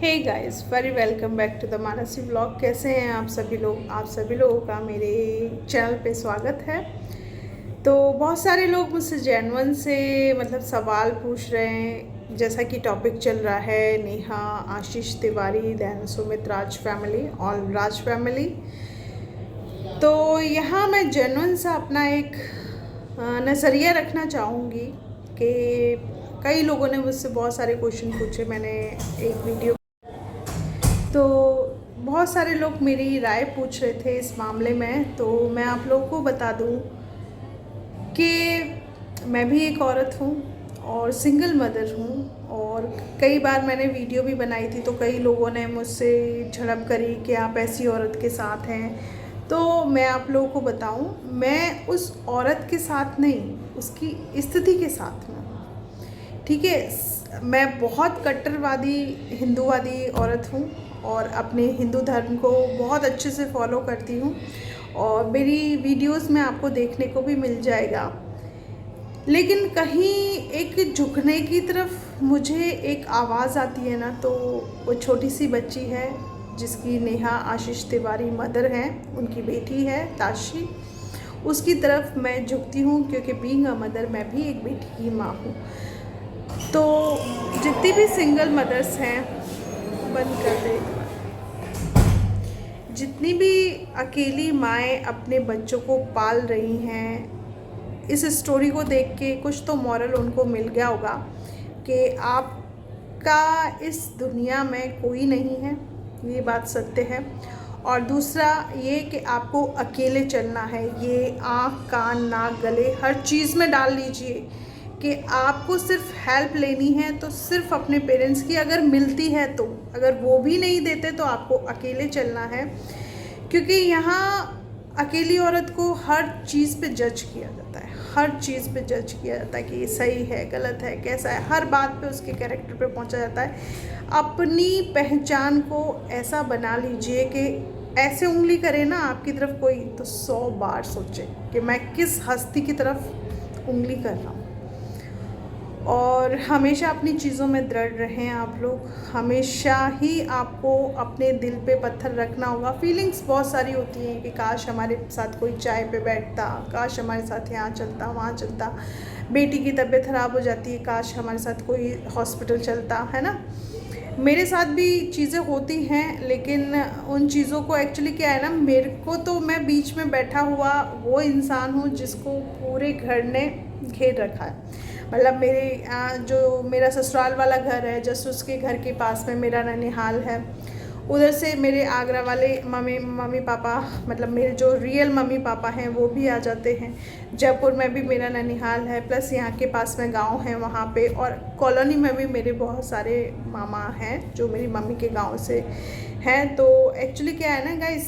Hey guys, very welcome back to the Mansi vlog. कैसे हैं आप सभी लोग? आप सभी लोगों का मेरे चैनल पे स्वागत है। तो बहुत सारे लोग मुझसे जेन्युइन से सवाल पूछ रहे हैं, जैसा कि टॉपिक चल रहा है नेहा, आशीष तिवारी, दैन सुमित राज फैमिली, ऑल राज फैमिली। तो यहाँ मैं जेन्युइन सा अपना एक नज़रिया रखना चाहूँगी कि कई लोगों ने मुझसे बहुत सारे क्वेश्चन पूछे। मैंने एक वीडियो तो बहुत सारे लोग मेरी राय पूछ रहे थे इस मामले में। तो मैं आप लोगों को बता दूं कि मैं भी एक औरत हूं और सिंगल मदर हूं, और कई बार मैंने वीडियो भी बनाई थी तो कई लोगों ने मुझसे झड़प करी कि आप ऐसी औरत के साथ हैं। तो मैं आप लोगों को बताऊं, मैं उस औरत के साथ नहीं, उसकी स्थिति के साथ हूँ। ठीक है, मैं बहुत कट्टरवादी हिंदूवादी औरत हूँ और अपने हिंदू धर्म को बहुत अच्छे से फॉलो करती हूँ, और मेरी वीडियोस में आपको देखने को भी मिल जाएगा। लेकिन कहीं एक झुकने की तरफ मुझे एक आवाज़ आती है ना, तो वो छोटी सी बच्ची है जिसकी नेहा आशीष तिवारी मदर हैं, उनकी बेटी है ताशी, उसकी तरफ मैं झुकती हूँ, क्योंकि बीइंग अ मदर मैं भी एक बेटी की माँ हूँ। तो जितनी भी सिंगल मदर्स हैं, बंद कर दे, जितनी भी अकेली माएँ अपने बच्चों को पाल रही हैं, इस स्टोरी को देख के कुछ तो मॉरल उनको मिल गया होगा कि आपका इस दुनिया में कोई नहीं है, ये बात सत्य है। और दूसरा ये कि आपको अकेले चलना है। ये आँख कान नाक गले हर चीज़ में डाल लीजिए कि आपको सिर्फ हेल्प लेनी है तो सिर्फ अपने पेरेंट्स की अगर मिलती है तो, अगर वो भी नहीं देते तो आपको अकेले चलना है। क्योंकि यहाँ अकेली औरत को हर चीज़ पे जज किया जाता है, हर चीज़ पे जज किया जाता है कि ये सही है गलत है कैसा है, हर बात पे उसके कैरेक्टर पे पहुंचा जाता है। अपनी पहचान को ऐसा बना लीजिए कि ऐसे उंगली करे ना आपकी तरफ कोई, तो 100 बार सोचे कि मैं किस हस्ती की तरफ उंगली कर रहा हूँ। और हमेशा अपनी चीज़ों में दृढ़ रहें आप लोग। हमेशा ही आपको अपने दिल पे पत्थर रखना होगा। फीलिंग्स बहुत सारी होती हैं कि काश हमारे साथ कोई चाय पे बैठता, काश हमारे साथ यहाँ चलता वहाँ चलता, बेटी की तबीयत ख़राब हो जाती है, काश हमारे साथ कोई हॉस्पिटल चलता, है ना। मेरे साथ भी चीज़ें होती हैं, लेकिन उन चीज़ों को एक्चुअली क्या है ना, मेरे को तो मैं बीच में बैठा हुआ वो इंसान हूँ जिसको पूरे घर ने घेर रखा है। मेरे जो मेरा ससुराल वाला घर है, जस्ट उसके घर के पास में मेरा ननिहाल है। उधर से मेरे आगरा वाले मम्मी पापा, मेरे जो रियल मम्मी पापा हैं वो भी आ जाते हैं। जयपुर में भी मेरा ननिहाल है, प्लस यहाँ के पास में गांव है वहाँ पे, और कॉलोनी में भी मेरे बहुत सारे मामा हैं जो मेरी मम्मी के गांव से हैं। तो एक्चुअली क्या है ना गाइस,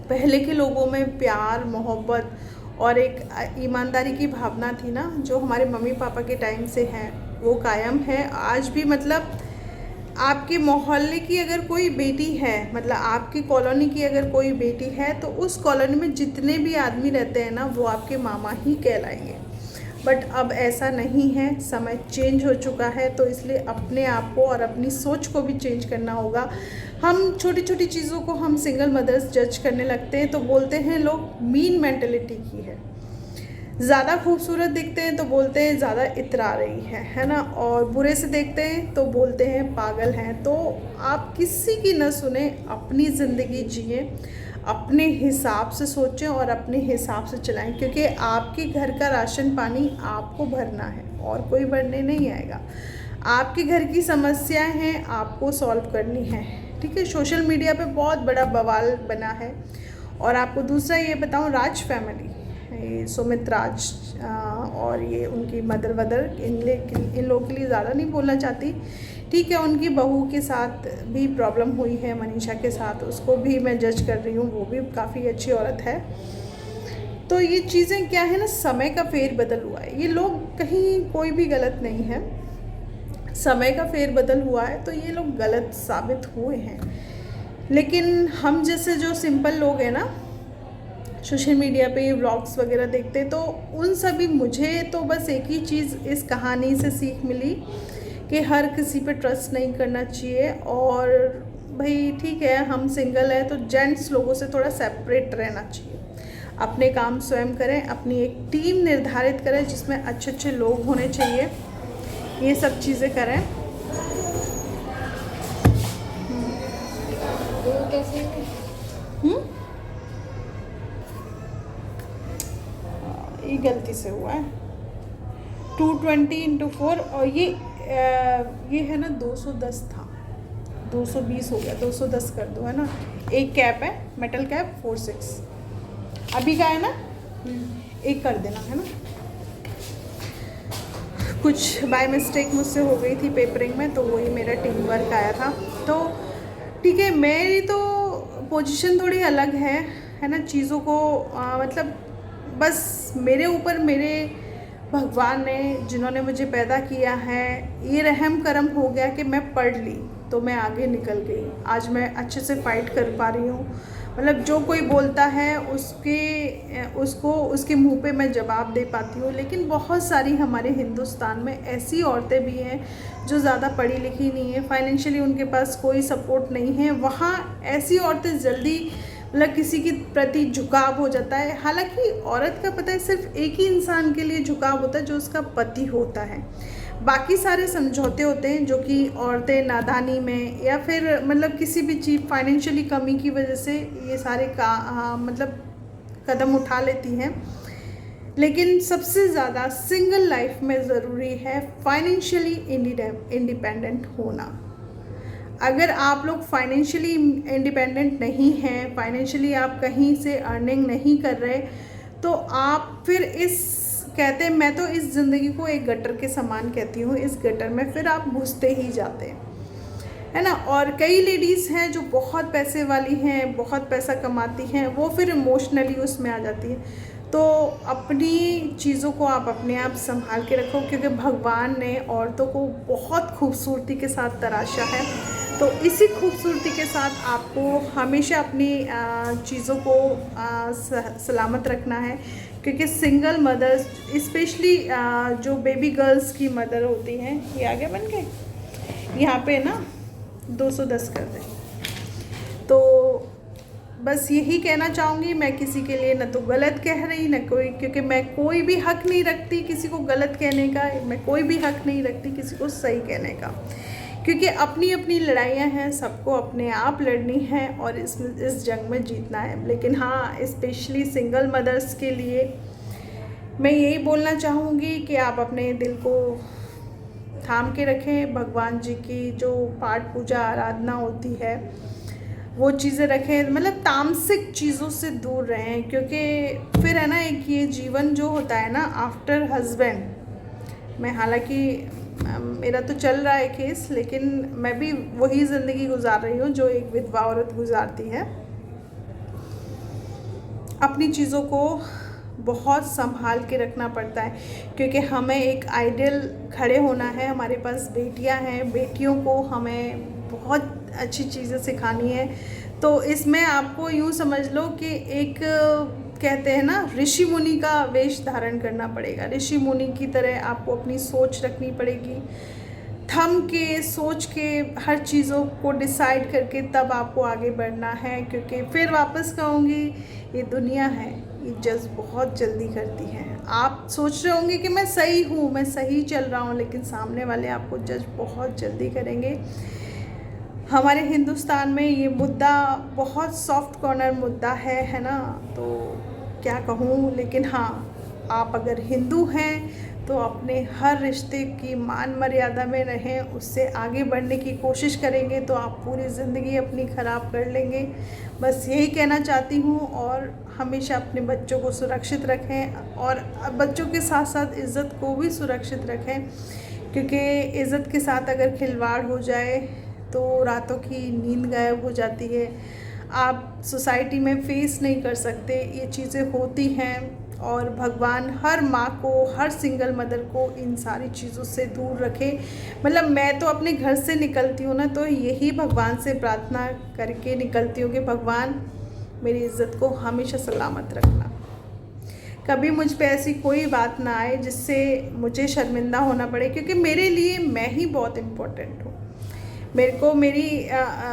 पहले के लोगों में प्यार मोहब्बत और एक ईमानदारी की भावना थी ना, जो हमारे मम्मी पापा के टाइम से है वो कायम है आज भी। आपके मोहल्ले की अगर कोई बेटी है, आपकी कॉलोनी की अगर कोई बेटी है, तो उस कॉलोनी में जितने भी आदमी रहते हैं ना, वो आपके मामा ही कहलाएंगे। बट अब ऐसा नहीं है, समय चेंज हो चुका है। तो इसलिए अपने आप को और अपनी सोच को भी चेंज करना होगा। हम छोटी छोटी चीज़ों को हम सिंगल मदर्स जज करने लगते हैं, तो बोलते हैं लोग मीन मेंटेलिटी की है। ज़्यादा खूबसूरत दिखते हैं तो बोलते हैं ज़्यादा इतरा रही है ना। और बुरे से देखते हैं तो बोलते हैं पागल हैं। तो आप किसी की न सुने, अपनी ज़िंदगी जिए, अपने हिसाब से सोचें और अपने हिसाब से चलाएं, क्योंकि आपके घर का राशन पानी आपको भरना है और कोई भरने नहीं आएगा। आपके घर की समस्याएं हैं, आपको सॉल्व करनी है। ठीक है, सोशल मीडिया पे बहुत बड़ा बवाल बना है। और आपको दूसरा ये बताऊं, राज फैमिली, ये सुमित राज और ये उनकी मदर इन लोगों के लिए ज़्यादा नहीं बोलना चाहती। ठीक है, उनकी बहू के साथ भी प्रॉब्लम हुई है, मनीषा के साथ, उसको भी मैं जज कर रही हूँ, वो भी काफ़ी अच्छी औरत है। तो ये चीज़ें क्या है ना, समय का फेर बदल हुआ है। ये लोग कहीं कोई भी गलत नहीं है, समय का फेर बदल हुआ है तो ये लोग गलत साबित हुए हैं। लेकिन हम जैसे जो सिंपल लोग हैं ना, सोशल मीडिया पे व्लॉग्स वगैरह देखते, तो उन सभी, मुझे तो बस एक ही चीज़ इस कहानी से सीख मिली कि हर किसी पे ट्रस्ट नहीं करना चाहिए। और भाई ठीक है, हम सिंगल हैं तो जेंट्स लोगों से थोड़ा सेपरेट रहना चाहिए। अपने काम स्वयं करें, अपनी एक टीम निर्धारित करें जिसमें अच्छे अच्छे लोग होने चाहिए, ये सब चीज़ें करें। ये गलती से हुआ है 220 × 4 और ये है ना 210 था, 220 हो गया, 210 कर दो, है ना। एक कैप है, मेटल कैप 46 अभी का है ना, एक कर देना, है ना। कुछ बाय मिस्टेक मुझसे हो गई थी पेपरिंग में, तो वही मेरा टीम वर्क आया था। तो ठीक है, मेरी तो पोजीशन थोड़ी अलग है ना। चीज़ों को मतलब बस मेरे ऊपर मेरे भगवान ने, जिन्होंने मुझे पैदा किया है, ये रहम करम हो गया कि मैं पढ़ ली तो मैं आगे निकल गई। आज मैं अच्छे से फाइट कर पा रही हूँ। मतलब जो कोई बोलता है उसके मुंह पे मैं जवाब दे पाती हूँ। लेकिन बहुत सारी हमारे हिंदुस्तान में ऐसी औरतें भी हैं जो ज़्यादा पढ़ी लिखी नहीं है, फाइनेंशियली उनके पास कोई सपोर्ट नहीं है। वहाँ ऐसी औरतें जल्दी मतलब किसी के प्रति झुकाव हो जाता है। हालांकि औरत का पता है सिर्फ एक ही इंसान के लिए झुकाव होता है, जो उसका पति होता है। बाकी सारे समझौते होते हैं जो कि औरतें नादानी में या फिर मतलब किसी भी चीज़ फाइनेंशियली कमी की वजह से ये सारे मतलब कदम उठा लेती हैं। लेकिन सबसे ज़्यादा सिंगल लाइफ में ज़रूरी है फाइनेंशियली इंडिपेंडेंट होना। अगर आप लोग फाइनेंशियली इंडिपेंडेंट नहीं हैं, फाइनेंशियली आप कहीं से अर्निंग नहीं कर रहे, तो आप फिर कहते हैं, मैं तो इस ज़िंदगी को एक गटर के समान कहती हूँ। इस गटर में फिर आप घुसते ही जाते हैं, है ना। और कई लेडीज़ हैं जो बहुत पैसे वाली हैं, बहुत पैसा कमाती हैं, वो फिर इमोशनली उसमें आ जाती हैं। तो अपनी चीज़ों को आप अपने आप संभाल के रखो, क्योंकि भगवान ने औरतों को बहुत खूबसूरती के साथ तराशा है। तो इसी खूबसूरती के साथ आपको हमेशा अपनी चीज़ों को सलामत रखना है। क्योंकि सिंगल मदर्स स्पेशली जो बेबी गर्ल्स की मदर होती हैं, ये आगे बन के यहाँ पे ना 210 कर दें। तो बस यही कहना चाहूँगी, मैं किसी के लिए न तो गलत कह रही न कोई, क्योंकि मैं कोई भी हक नहीं रखती किसी को गलत कहने का, मैं कोई भी हक नहीं रखती किसी को सही कहने का। क्योंकि अपनी अपनी लड़ाइयाँ हैं, सबको अपने आप लड़नी है और इस जंग में जीतना है। लेकिन हाँ, स्पेशली सिंगल मदर्स के लिए मैं यही बोलना चाहूँगी कि आप अपने दिल को थाम के रखें। भगवान जी की जो पाठ पूजा आराधना होती है वो चीज़ें रखें, मतलब तामसिक चीज़ों से दूर रहें। क्योंकि फिर है ना, एक ये जीवन जो होता है ना आफ्टर हस्बैंड, मैं हालांकि मेरा तो चल रहा है केस, लेकिन मैं भी वही ज़िंदगी गुजार रही हूँ जो एक विधवा औरत गुजारती है। अपनी चीज़ों को बहुत संभाल के रखना पड़ता है, क्योंकि हमें एक आइडियल खड़े होना है। हमारे पास बेटियां हैं, बेटियों को हमें बहुत अच्छी चीज़ें सिखानी है। तो इसमें आपको यूँ समझ लो कि एक कहते हैं ना, ऋषि मुनि का वेश धारण करना पड़ेगा। ऋषि मुनि की तरह आपको अपनी सोच रखनी पड़ेगी, थम के सोच के हर चीज़ों को डिसाइड करके तब आपको आगे बढ़ना है। क्योंकि फिर वापस कहूँगी, ये दुनिया है, ये जज बहुत जल्दी करती है। आप सोच रहे होंगे कि मैं सही हूँ, मैं सही चल रहा हूँ, लेकिन सामने वाले आपको जज बहुत जल्दी करेंगे। हमारे हिंदुस्तान में ये मुद्दा बहुत सॉफ्ट कॉर्नर मुद्दा है ना। तो क्या कहूँ, लेकिन हाँ, आप अगर हिंदू हैं तो अपने हर रिश्ते की मान मर्यादा में रहें, उससे आगे बढ़ने की कोशिश करेंगे तो आप पूरी ज़िंदगी अपनी ख़राब कर लेंगे। बस यही कहना चाहती हूँ। और हमेशा अपने बच्चों को सुरक्षित रखें और बच्चों के साथ साथ इज़्ज़त को भी सुरक्षित रखें, क्योंकि इज़्ज़त के साथ अगर खिलवाड़ हो जाए तो रातों की नींद गायब हो जाती है। आप सोसाइटी में फेस नहीं कर सकते, ये चीज़ें होती हैं। और भगवान हर माँ को, हर सिंगल मदर को इन सारी चीज़ों से दूर रखे। मतलब मैं तो अपने घर से निकलती हूँ ना, तो यही भगवान से प्रार्थना करके निकलती हूँ कि भगवान मेरी इज़्ज़त को हमेशा सलामत रखना। कभी मुझ पे ऐसी कोई बात ना आए जिससे मुझे शर्मिंदा होना पड़े, क्योंकि मेरे लिए मैं ही बहुत इम्पोर्टेंट हूँ। मेरे को मेरी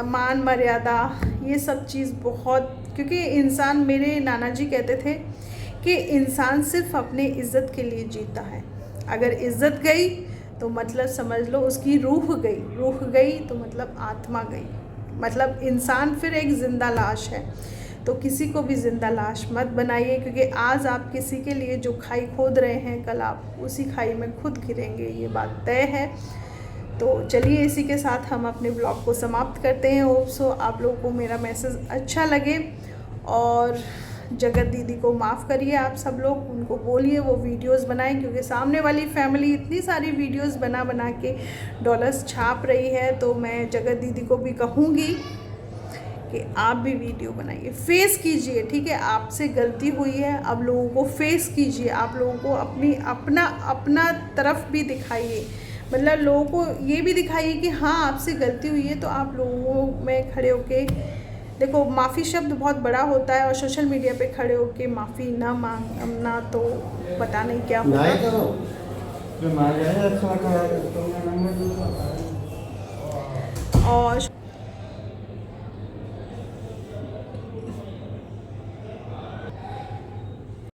मान मर्यादा ये सब चीज़ बहुत, क्योंकि इंसान, मेरे नाना जी कहते थे कि इंसान सिर्फ अपने इज़्ज़त के लिए जीता है। अगर इज़्ज़त गई तो मतलब समझ लो उसकी रूह गई, रूह गई तो मतलब आत्मा गई, मतलब इंसान फिर एक ज़िंदा लाश है। तो किसी को भी ज़िंदा लाश मत बनाइए, क्योंकि आज आप किसी के लिए जो खाई खोद रहे हैं, कल आप उसी खाई में खुद गिरेंगे, ये बात तय है। तो चलिए इसी के साथ हम अपने ब्लॉग को समाप्त करते हैं। होप सो आप लोगों को मेरा मैसेज अच्छा लगे, और जगत दीदी को माफ़ करिए आप सब लोग, उनको बोलिए वो वीडियोस बनाएं, क्योंकि सामने वाली फैमिली इतनी सारी वीडियोस बना बना के डॉलर्स छाप रही है। तो मैं जगत दीदी को भी कहूँगी कि आप भी वीडियो बनाइए, फेस कीजिए, ठीक है। आपसे गलती हुई है, अब लोगों को फेस कीजिए, आप लोगों को अपना तरफ भी दिखाइए, मतलब लोगों को ये भी दिखाइए कि हाँ आपसे गलती हुई है। तो आप लोगों में खड़े होके देखो, माफ़ी शब्द बहुत बड़ा होता है, और सोशल मीडिया पे खड़े होके माफ़ी ना मांगना तो पता नहीं क्या होगा। और